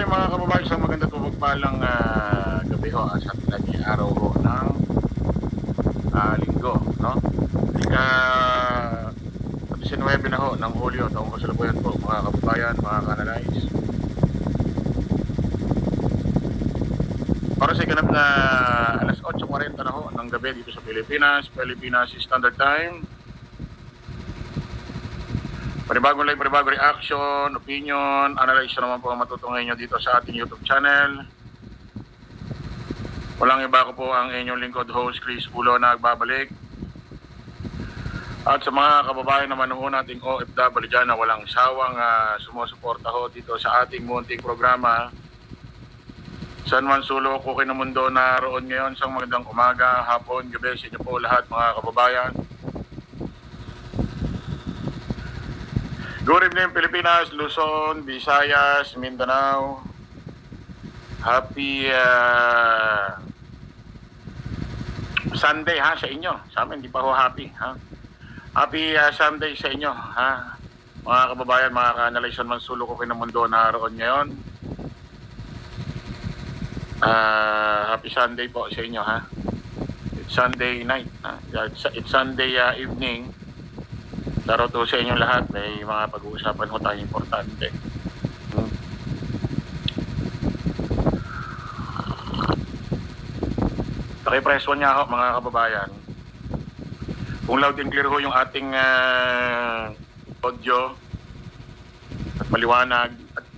Okay mga kababayan, isang maganda at mapagpalang gabi ho sa ating araw ho ng linggo, no? Ika 19 na ho ng Hulyo, taong kasalukuyan po mga kababayan, mga kanalays. Para sa ikanap na alas 8:40 na ho ng gabi dito sa Pilipinas, Philippines Standard Time. Panibagong live, panibagong reaction, opinion, analysis naman po ang matutungay nyo dito sa ating YouTube channel. Walang iba ko po ang inyong lingkod host, Chris Ulo, na nagbabalik. At sa mga kababayan naman ho nating OFW dyan na walang sawang sumusuporta ho dito sa ating munting programa. San man sulok ko na mundo na roon ngayon, isang magandang umaga, hapon, gabi sa inyo po lahat mga kababayan. Good evening Pilipinas, Luzon, Visayas, Mindanao. Happy Sunday ha sa inyo. Sa amin di pa ho happy ha. Happy Sunday sa inyo ha. Mga kababayan, mga ka-analyson man sulok ko na mundo na roon ngayon. Happy Sunday po sa inyo ha. It's Sunday night ha? It's Sunday evening. Laro to sa inyong lahat. May mga pag-uusapan ko tayo importante. Pakipress one niya ako mga kababayan. Kung loud and clear ho yung ating audio at maliwanag at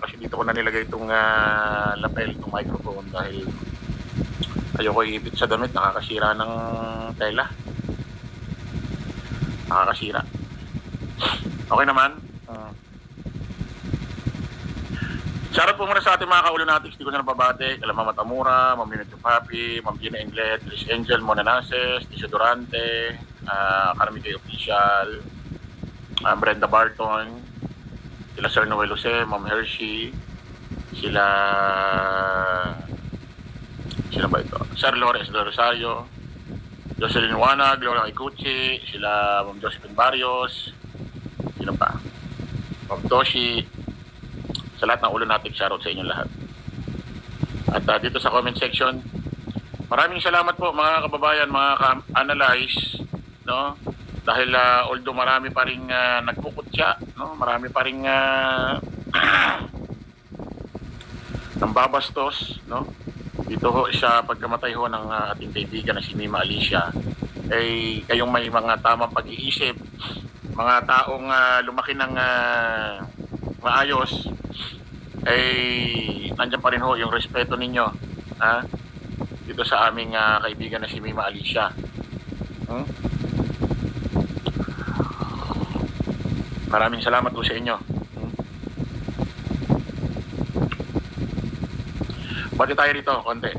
kasi dito ko na nilagay itong lapel, itong microphone dahil ayoko iipit sa damit, nakakasira ng tela, nakakasira. Okay naman. Shoutout po muna sa ating mga kaulo natin. Hindi ko na nababate. Kala Mama Tamura, Ma'am Unit of Happy, Ma'am Gina Inglet, Chris Angel, Mona Nases, Tisha Durante, Carmite Official, Brenda Barton, sila Sir Noel Jose, Ma'am Hershey, sila ba ito? Sir Lores de Rosario, Jocelyn Wanag, Gloria Ikuchi, sila Ma'am Josephine Barrios, sino pa? Ma'am Toshi. Sa lahat ng ulo natin, shoutout sa inyo lahat. At dito sa comment section, maraming salamat po mga kababayan, mga ka-analyze, no? Dahil although marami pa ring nagpuputya, no? Marami pa ring nambabastos, no? Dito ho sa pagkamatay ho ng ating kaibigan na si Mima Alicia, ay kayong may mga tamang pag-iisip, mga taong lumaki ng maayos, ay nandiyan pa rin ho yung respeto ninyo dito sa aming kaibigan na si Mima Alicia. Maraming salamat po sa inyo. Bati tayo rito konti.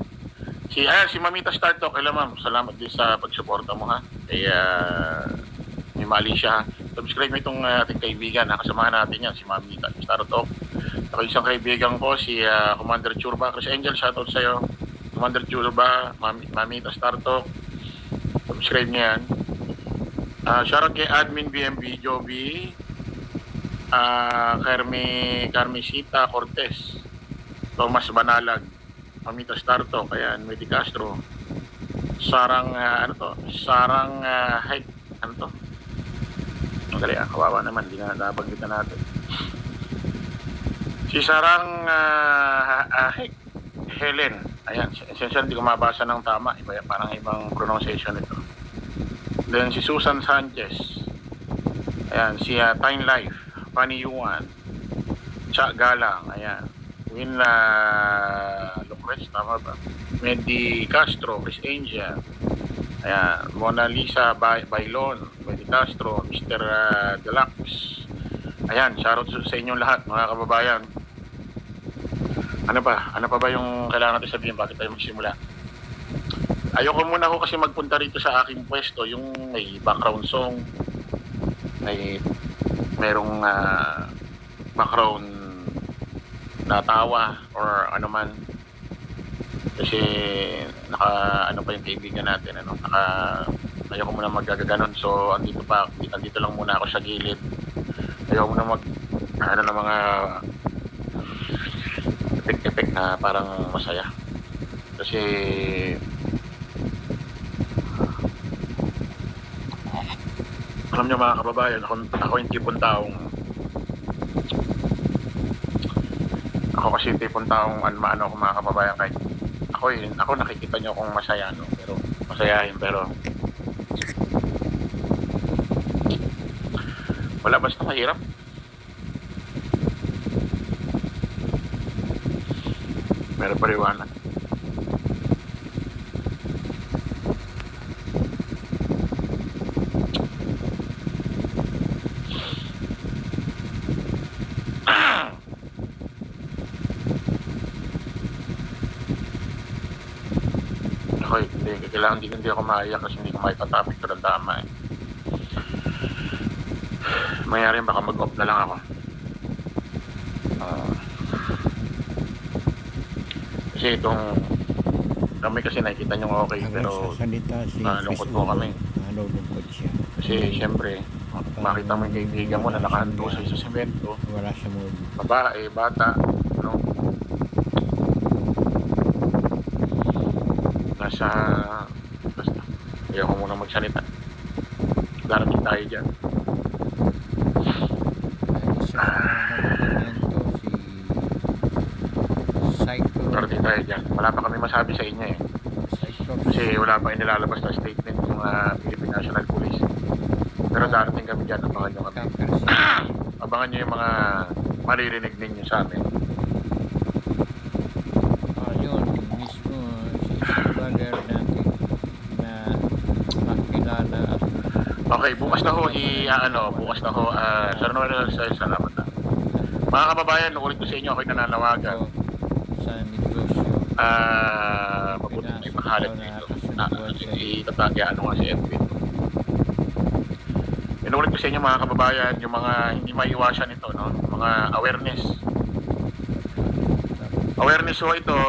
Si Mamita Star Talk, hello ma'am, salamat din sa pagsuporta mo ha kay Mima Alicia. Subscribe mo itong ating kaibigan, kasamahan natin yan, si Mamita Star Talk. Ako isang kaibigan ko, si Commander Churba, Chris Angel, shoutout sa'yo. Commander Churba, Mamita Star Talk. Subscribe niya yan. Shoutout kay Admin BMB, Joby, Carmesita Cortez, Thomas Banalag, Mamita Star Talk, ayan, Medi Castro, Sarang, Sarang, ang gali, kawawa naman, di na nabanggitan natin. Si Sarang Helen, ayan, essential hindi ko mabasa ng tama, iba, parang ibang pronunciation ito. Then si Susan Sanchez, ayan, si Time Life, Fanny Yuan, Cha Galang, ayan, Win Lucres, tama ba? Medi Castro, Chris Angel, ayan, Mona Lisa Bailon, Medi Castro, Mr. Deluxe. Ayan, shoutout sa inyong lahat mga kababayan. Ano pa ba yung kailangan natin sabihin? Bakit tayo magsimula? Ayoko muna ako kasi magpunta rito sa aking pwesto, yung may background song, merong background na tawa or ano man. Kasi ano pa yung kaibigan natin, ayoko muna magagaganon. So andito lang muna ako sa gilid. Ayaw mo na ng mga effect na parang masaya. Kasi alam niyo mga kababayan, ako yung tipong taong maano ako mga kababayan, kahit ako nakikita niyo akong masaya, no? Pero masayahin, pero wala, basta mahirap. Meron paliwanag. Ako hindi ako maiyak kasi hindi ko maipatapik ko ng tama eh. Mayroon baka mag-off na lang ako. Kasi itong kami kasi nakikita nyo okay, pero lungkot po kami. Nalulungkot siya. Kasi siyempre, makita mo yung kaibigan mo na nakahanto sa semento. Wala sa mood. Babae, bata, no? Basta, ayaw ko muna magsalita. Darating tayo dyan. Darating tayo dyan. Wala pa kami masabi sa inyo eh. Kasi wala pa inilalabas na statement ng Philippine National Police. Pero darating kami dyan, abangan nyo kami. Abangan nyo yung mga maririnig ninyo sa amin. Yun, mismo si brother natin na makilala. Okay, bukas na ho, Sir Noel, salamat na. Mga kababayan, nukulit ko sa inyo, ako'y nananawagan. Sa negosyo. Mabuti may mahalat dito. Itatagyan nga si Edwin. Inulit ko sa inyo mga kababayan, yung mga hindi maiwasan ito, no? Mga awareness. Awareness ho ito,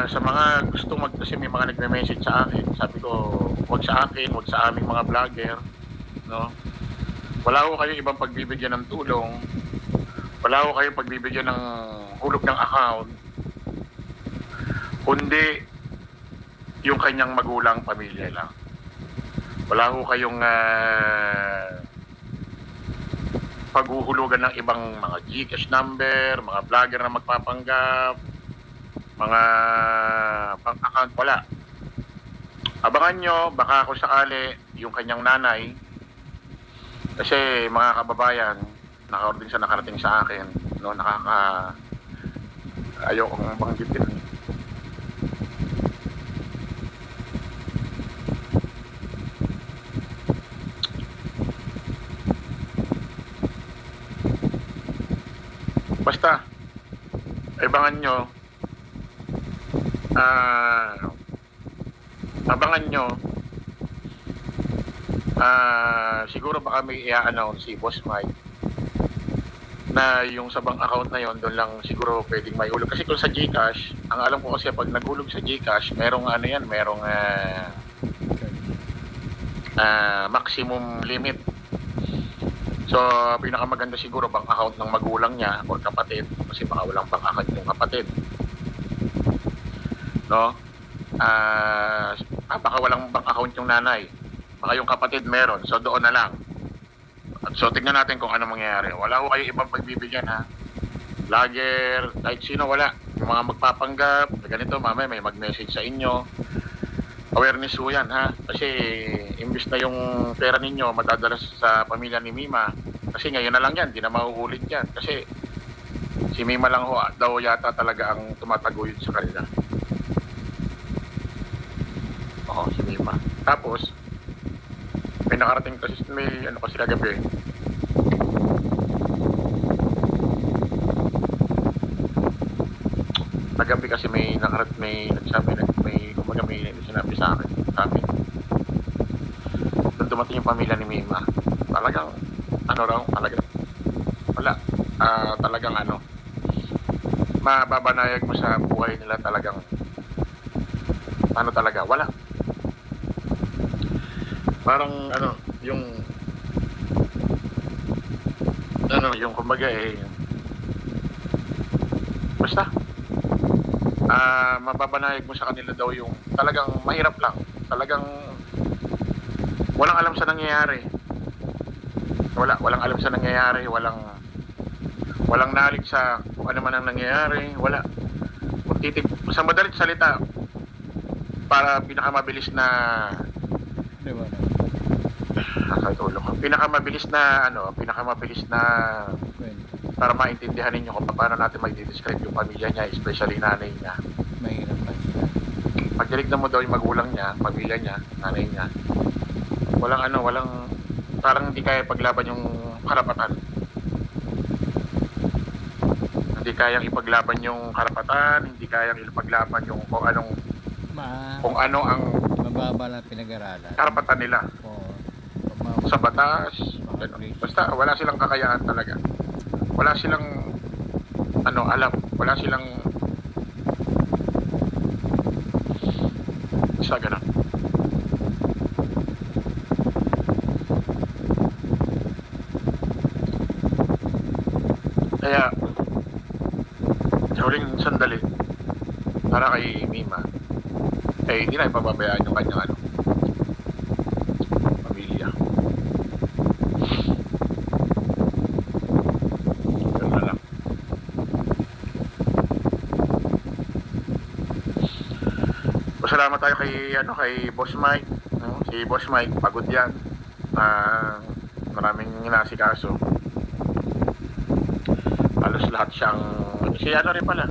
sa mga gusto kasi may mga nagme-message sa akin. Sabi ko, huwag sa akin, huwag sa aming mga vlogger, no? Wala ho kayong ibang pagbibigyan ng tulong. Wala ho kayong pagbibigyan ng hulog ng account, kundi yung kanyang magulang, pamilya lang. Wala ho kayong paghuhulugan ng ibang mga GCash number, mga vlogger na magpapanggap, mga bank account, wala. Abangan nyo, baka ako sakali yung kanyang nanay, kasi mga kababayan, nakarating sa akin, no, ayaw kong banggitin. Basta, abangan nyo, siguro baka may i-announce si Boss Mike na yung sa bank account na yon, doon lang siguro pwedeng may hulog. Kasi kung sa GCash, ang alam ko kasi pag naghulog sa GCash, merong maximum limit. So, pinakamaganda siguro bank account ng magulang niya or kapatid, kasi baka walang bank account yung kapatid. No? Baka walang bank account yung nanay. Baka yung kapatid meron. So, doon na lang. So, tignan natin kung ano mangyayari. Wala ko kayo ibang pagbibigyan, ha? Vlogger, kahit sino, wala. Yung mga magpapanggap, ganito, mamaya may mag-message sa inyo. Awareness ho yan, ha? Kasi, imbis na yung pera ninyo madadala sa pamilya ni Mima, kasi ngayon na lang yan, di na mahuhulit yan. Kasi, si Mima lang ho, daw yata talaga ang tumataguyod sa kanila. Oo, si Mima. Tapos, may nakarating kasi, kasi kagabi. Kagabi kasi may nagsabi, may sinabi sa akin, sabi. Doon dumating yung pamilya ni Mima. Talagang, talagang mababanayag mo sa buhay nila talagang, wala. Parang yung kumbaga Basta, mababanayag mo sa kanila daw yung talagang mahirap lang. Talagang walang alam sa nangyayari. Walang alam sa nangyayari, walang knowledge sa kung ano man ang nangyayari, wala. Kung sa madalit salita, para pinakamabilis na Di ba? nakatulong. Pinakamabilis na Well, para maintindihan ninyo kung paano natin mag-describe yung pamilya niya, especially nanay niya. mahirap pa sila. Pag tinignan mo daw yung magulang niya, pamilya niya, nanay niya, walang parang hindi kaya paglaban yung karapatan. Hindi kayang ipaglaban yung karapatan, hindi kayang ipaglaban yung kung ano ang Mababa lang pinag-aralan. karapatan nila O, sa batas. Ganun. Basta wala silang kakayahan talaga. Wala silang alam, wala silang sa ganun. Kaya sa huling sandali para kay Mima, hindi na ipababayaan yung kanyang pamilya. Ganun na lang. Pasalamat tayo kay Boss Mike, no? Si Boss Mike pagod yan. Maraming inasikaso. Halos lahat siyang rin pala,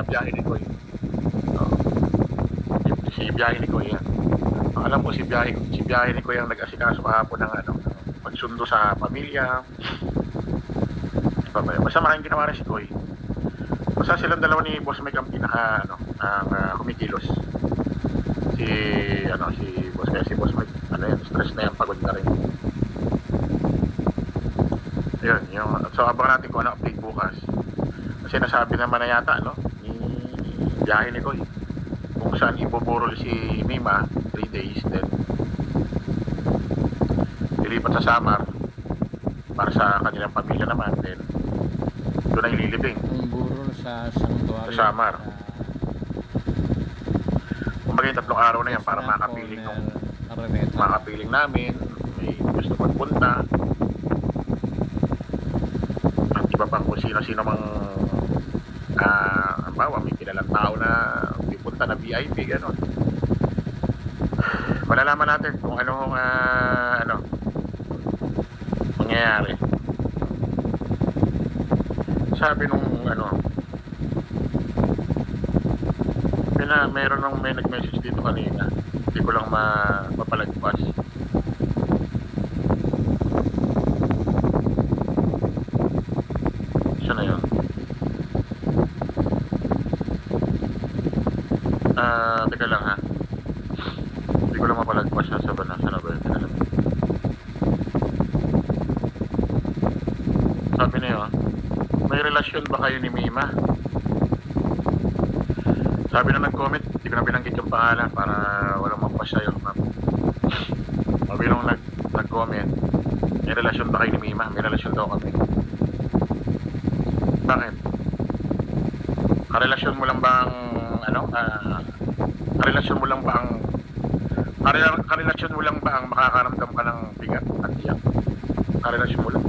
Biyahe ni Koy. No? Si Biyahe ni Koy yan. Ang alam ko si Biyahe ni Koy ang nag-asikaso kahapon ng pagsundo sa pamilya. Basta maraming ginawa rin si Koy. Basta silang dalawa ni Boss Mike ang kumikilos. Si Boss Mike, stress na yan, pagod na rin. Yun, so abangan natin kung ano update bukas. Kasi nasabi naman na yata, ni Biyahe ni Koy, kung saan ibuburol si Mima 3 days, then lilipat sa Samar para sa kanilang pamilya naman, then doon ay lilibing Ang burol sa sanctuary. sa Samar. Kumbaga yung 3 araw na yan para makapiling makapiling namin, may gusto magpunta, at iba pang kung sino-sino mang may kilalang tao na pipunta na VIP, gano'n. Malalaman natin kung anong mangyayari. Sabi nung may nag-message dito kanina, hindi ko lang mapalagpas. Siya na yun. Teka lang ha. Hindi ko lang mapalagpas siya sa ba. Teka lang. Sabi niyo, may relasyon ba kayo ni Mima? Sabi na nag-comment, hindi ko na binanggit yung pangalan para walang mapasya yung sabi nung nag-comment, may relasyon ba kayo ni Mima? May relasyon daw kami. Bakit? Karelasyon mo lang ba ang karelasyon mo lang ba ang makakaramdam ka ng bigat at iyak? Karelasyon mo lang.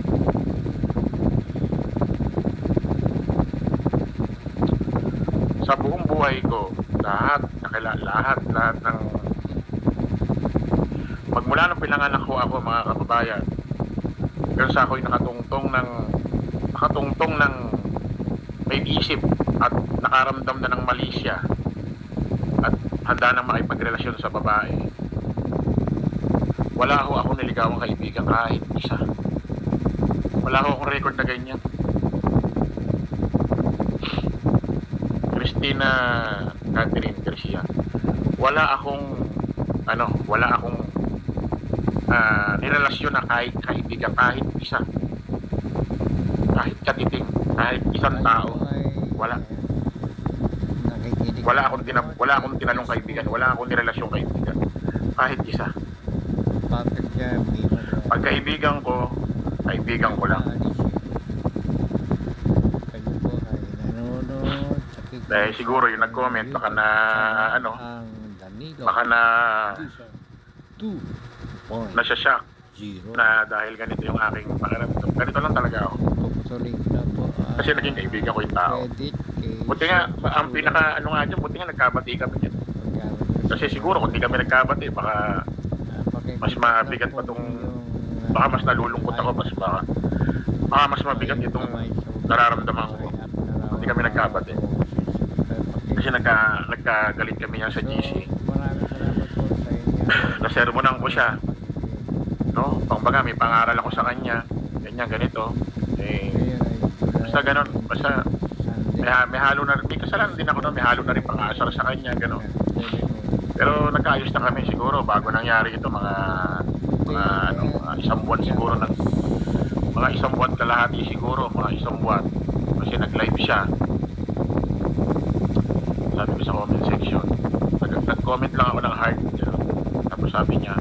Sa buong buhay ko, lahat ng magmula nung pinanganak ko ako, mga kababayan, pero sa ako'y nakatungtong ng may isip at nakaramdam na ng mali siya at handa na makipagrelasyon sa babae. Wala ho akong niligawang kaibigan kahit isa. Wala ho akong record na ganyan. Christina Catherine Garcia, wala akong nirelasyon na kahit kaibigan, kahit isa, kahit katiting, kahit isang tao. Wala akong tinanong kaibigan, wala akong nirelasyon kaibigan, kahit isa. Perfect siya, Mima. Pag kaibigan ko lang. Dahil siguro yung nag-comment, baka na, ano, Ang Danilo. baka na 2.0 nasya-shock na dahil ganito yung aking pakiramdam. Ganito lang talaga ako. Tutuloy na po. Kasi naging kaibigan ko yung tao. Credit kay Buti nga, ang pinaka ano nga dyan, buti nga nagkabati kami dyan. Kasi siguro kung di kami nagkabati, baka mas mabigat pa baka mas nalulungkot ako, baka mas mabigat itong nararamdaman ko. Hindi kami nagkabati. Kasi nagkagalit kami niya sa GC. Maraming salamat po sa inyo. Nasermonan ko siya. No? Pangbaga, may pangaral ako sa kanya. Ganyan, ganito. Eh, basta ganon. Basta may halo na rin. May kasalanan din ako, no? May halo na rin pang-aasar sa kanya. Ganon. Pero nagkaayos na kami siguro bago nangyari ito. Mga isang buwan siguro. Mga isang buwan kalahati siguro. Mga isang buwan. Kasi nag-live siya. Sabi ko sa comment section. Nag-comment lang ako ng heart. Tapos sabi niya,